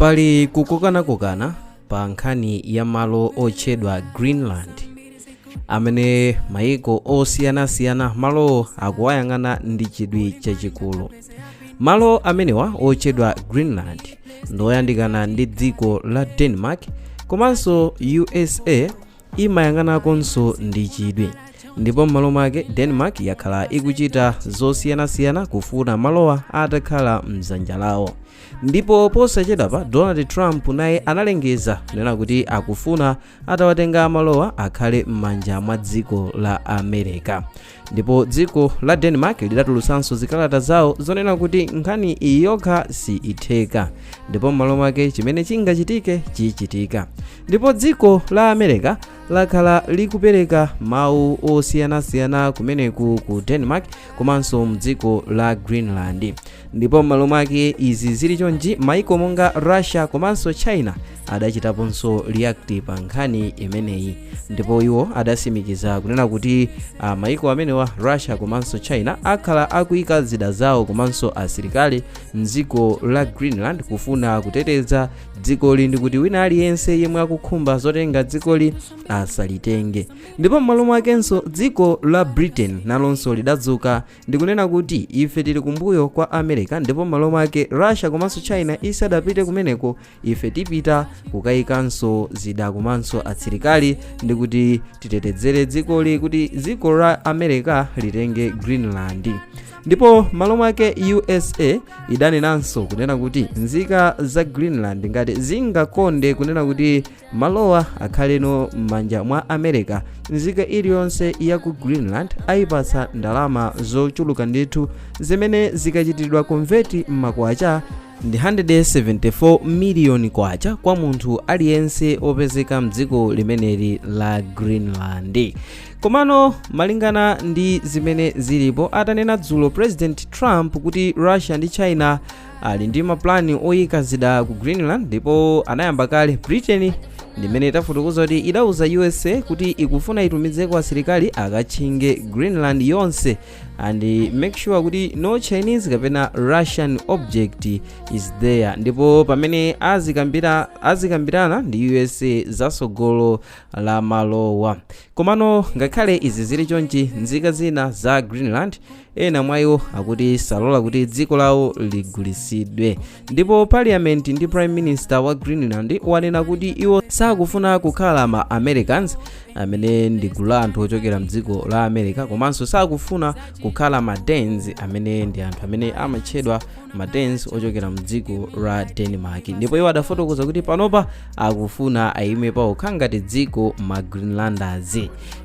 Pali kukokana pa nkhani ya malo otchedwa Greenland amene maiko osiyanasiyana malo akuwayang'ana ndi chidwi chachikulu. Malo amenewa otchedwa Greenland ndoyandikana ndi dziko la Denmark komanso USA imayang'anakonso ndi chidwi, ndipo m'malo mwake Denmark yakhala ikuchita zosiyanasiyana kufuna malowa atakhala mdzanja lawo. Ndipo posachedwapa Donald Trump naye analengeza kunena kuti akufuna atawatenga malowa akhale m'manja mwa dziko la America. Ndipo dziko la Denmark lidatulutsanso zikalata zawo zonena kuti nkhani iyi yokha si itheka, ndipo m'malo mwake chimene chingachitike chichitika. Ndipo dziko la America lakhala likupereka mawu osiyanasiyana kumeneku ku Denmark komanso mdziko la Greenland. Ndipo m'malo mwake izi zili chonchi maiko monga Russia komanso China adachitaponso react pa nkhani imeneyi, ndipo iwo adasimikiza kunena kuti maiko amenewa Russia komanso China akhala akuyika zida zawo komanso asilikali mdziko la Greenland kufuna kuteteza dzikoli ndi kuti wina aliyense yemwe akukhumba zotenga dzikoli asalitenge. Ndipo m'malo mwakenso dziko la Britain nalonso lidadzuka ndi kunena kuti ife tili kumbuyo kwa America, ndipo m'malo mwake Russia komanso China isadapite kumeneko ife tipita kukayikanso zida komanso asilikali ndi kuti titetezere dzikoli kuti dziko la America litenge Greenland. Ndipo m'malo mwake USA idanenanso kunena kuti nzika za Greenland ngati zingakonde kunena kuti malowa akhaleno m'manja mwa America, nzika iliyonse ya ku Greenland ayipatsa ndalama zochuluka ndithu zimene zikachitidwa konveti m'makwacha ndi 174 miliyoni kwacha kwa munthu aliyense opezeka mdziko limeneli la Greenland. Komano malingana ndi zimene zilipo atanena dzulo President Trump kuti Russia ndi China ali ndi maplani oyika zida ku Greenland, ndipo anayamba kale Britain ndimene tafotokoza kuti idauza USA kuti ikufuna itumizeko asilikali akatchinge Greenland yonse and make sure kuti no Chinese kapena Russian object is there. Ndipo pamene azikambirana ndi USA zasogolo la malowa. Komano ngakhale izi zili chonchi nzika zina za Greenland ena mwayo akuti salola kuti dziko lawo ligulisidwe. Ndipo parliament ndi prime minister wa Greenland wanena kuti iwo sakufuna kukhala ma Americans amene ndi gulu la anthu ochokera mdziko la America, komanso sakufuna kukhala ma Danes amene ndi anthu amene amatchedwa ma Danes ochokera mdziko la Denmark. Ndipo iwo adafotokoza kuti panopa akufuna ayime pawokha ngati dziko ma Greenlanders.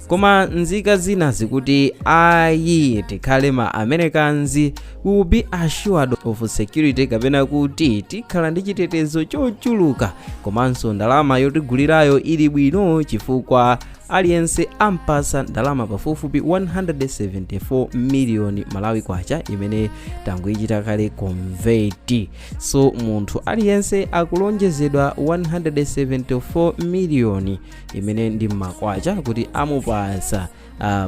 Koma nzika zina zikuti ayi tikhale ma Americans, we will be assured of security kapena kuti tikhala ndi chitetezo chochuluka komanso ndalama yotigulirayo ili bwino chifukwa aliyense ampasa ndalama pafupifupi 174 miliyoni Malawi kwacha imene tangoichita kale convert. So munthu aliyense akulonjezedwa 174 miliyoni imene ndi makwacha kuti amupasa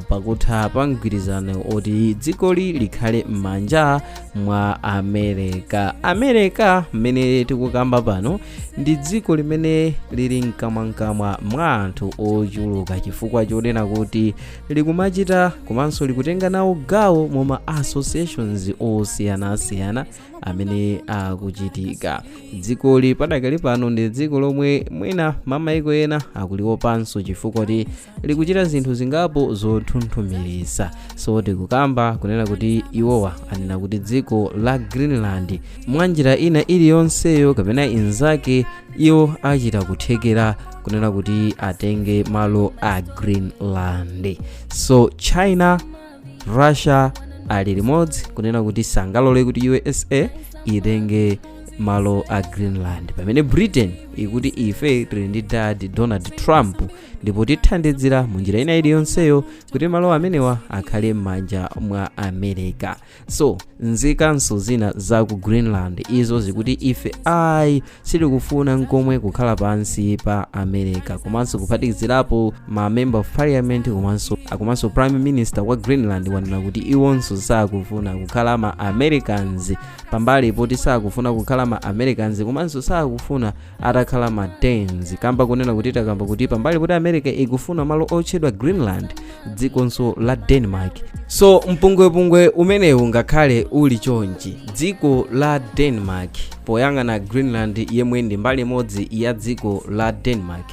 pakutha pa mgwirizano oti dzikoli likhale m'manja mwa America mmene tikukamba pano ndi dziko limene lili mkamwa mwa anthu ochuluka chifukwa chonena kuti likumachita komanso likutenga nawo gawo moma associations osiyanasiyana amene akuchitika. Dzikoli padakali pano ndi dziko lomwe mwina mamaiko ena akuliopanso chifukwa kuti likuchita zinthu zingapo zotunthumirisa. So tikukamba kunena kuti iwowa anena kuti dziko la Greenland mwanjira ina iliyonseyo kapena inzake iwo achita kuthekera kunena kuti atenge malo a Greenland. So China, Russia ali limodzi kunena kuti sangalole kuti USA itenge malo a Greenland, pamene Britain ikuti ife tili ndi dad Donald Trump ndipo tithandizira mu njira ina iliyonseyo kuti malo amenewa akhale m'manja mwa America. So nzikanso zina za ku Greenland izo zikuti ife sitikufuna nkomwe kukhala pansi pa America, komanso kuphatikizirapo ma member of parliament komanso prime minister wa Greenland wanena kuti iwonso sakufuna kukhala ma Americans, pambali poti sakufuna kukhala ma Americans komanso sakufuna atakhala ma Danes, kamba kunena kuti takamba kuti pambali poti America ikufuna malo otchedwa Greenland, dzikonso la Denmark. So mpungwepungwe umenewu ngakhale uli chonchi, dziko la Denmark poyang'ana Greenland yemwe ndi mbali imodzi ya dziko la Denmark,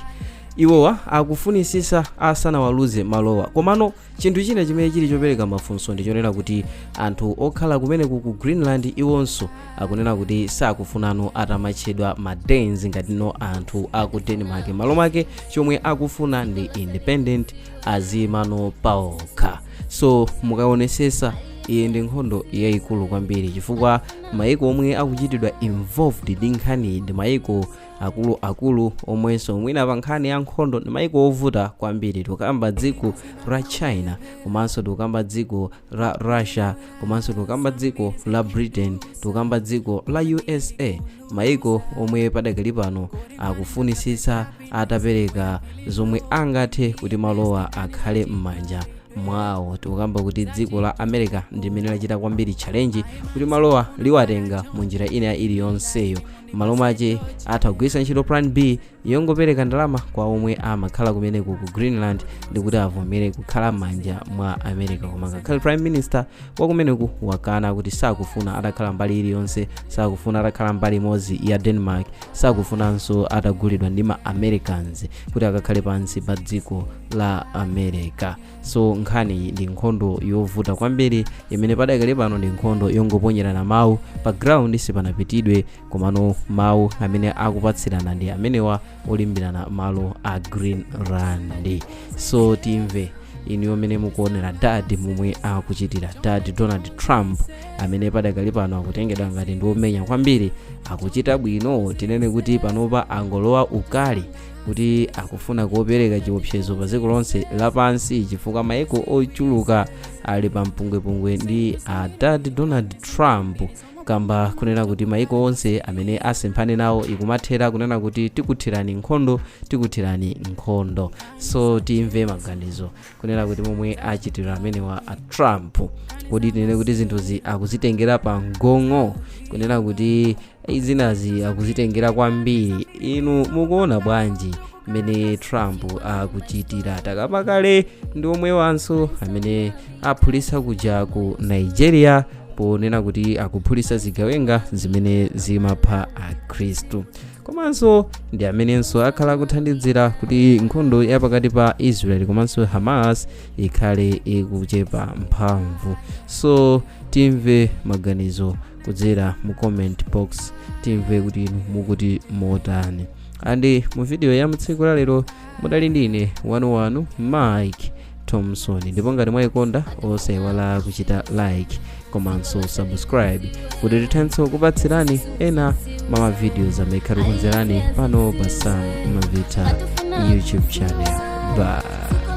iwowa akufunisisa asanawaluze malowa. Komano chinthu china chimene chili chopereka mafunso ndichonena kuti anthu okhala kumeneku ku Greenland iwonso akunena kuti sakufunano atamatchedwa ma Danes ngatino anthu aku Denmark. Malo make chomwe akufuna ndi independent, azimano paokha. So mukaonesesa iyi ndi nkhondo yayikulu kwambiri, chifukwa maiko omwe akuchitidwa involved ndi nkhani ndi maiko akulu omwenso mwina pa nkhani ya nkhondo ndi maiko ovuta kwambiri. Tikamba dziko la China, komanso tikamba dziko la Russia, komanso tikamba dziko la Britain, tikamba dziko la USA, maiko omwe padakali pano akufunisisa atapereka zomwe angathe kuti malowa akhale m'manja mwawo. Tikamba kuti dziko la America ndimene lachita kwambiri challenge kuti malowa liwatenga mu njira ina iliyonseyo. Malo mache atagwisa ntchito plan B yongopereka ndalama kwa omwe amakhala kumeneku ku Greenland ndi kuti avomere kukhala manja mwa America. Koma ngakhale prime minister wa kumeneku wakana kuti sakufuna atakhala mbali iliyonse, sakufuna atakhala mbali imodzi ya Denmark, sakufunanso atagulidwa ndi ma Americans kuti akakhale pansi pa dziko la America. So nkhani ndi nkhondo yovuta kwambiri imene padakali pano ndi nkhondo yongoponyerana mawu pa ground sipanapitidwe, komano mawu amene akupatsirana ndi amenewa olimbirana malo a Greenland. So timve inu amene mukuonera dad momwe akuchitira dad Donald Trump amene padakali pano akutengedwa ngati ndi omenya kwambiri, akuchita bwino. Tinene kuti panopa angolowa ukali kuti akufuna kuopereka chiopsezo pa dziko lonse lapansi, chifukwa maiko ochuluka ali pa mpungwepungwe ndi dad Donald Trump, kamba kunena kuti maiko onse amene asemphane nawo ikumathera kunena kuti tikuthirani nkhondo. So timve maganizo kunena kuti momwe achitira amenewa a Trump, kodi tinene kuti zinthuzi akuzitengera pa ngongo, kunena kuti izinazi akuzitengera kwambiri. Inu mukuona bwanji mene Trump akuchitira? Takapakale ndi omwe wanso amene aphulisa kuja ku Nigeria ponena kuti akuphulisa zigawenga zimene zimapha akhristu, komanso ndi amenenso akhala kuthandizira kuti nkhondo yapakati pa Israel komanso Hamas ikhale ikuchepa mphamvu. So timve maganizo kudzera mu comment box, timve kuti inu mukuti motani. Andi mu video ya mutsiku la lero mudali ndine wanu Mike Thompson, ndipo ngati mwayikonda osayiwala kuchita like komanso subscribe kuti tithenso kupatsirani ena mama videos amene tikonzerani pano pa Sam Mavita YouTube channel. Bye.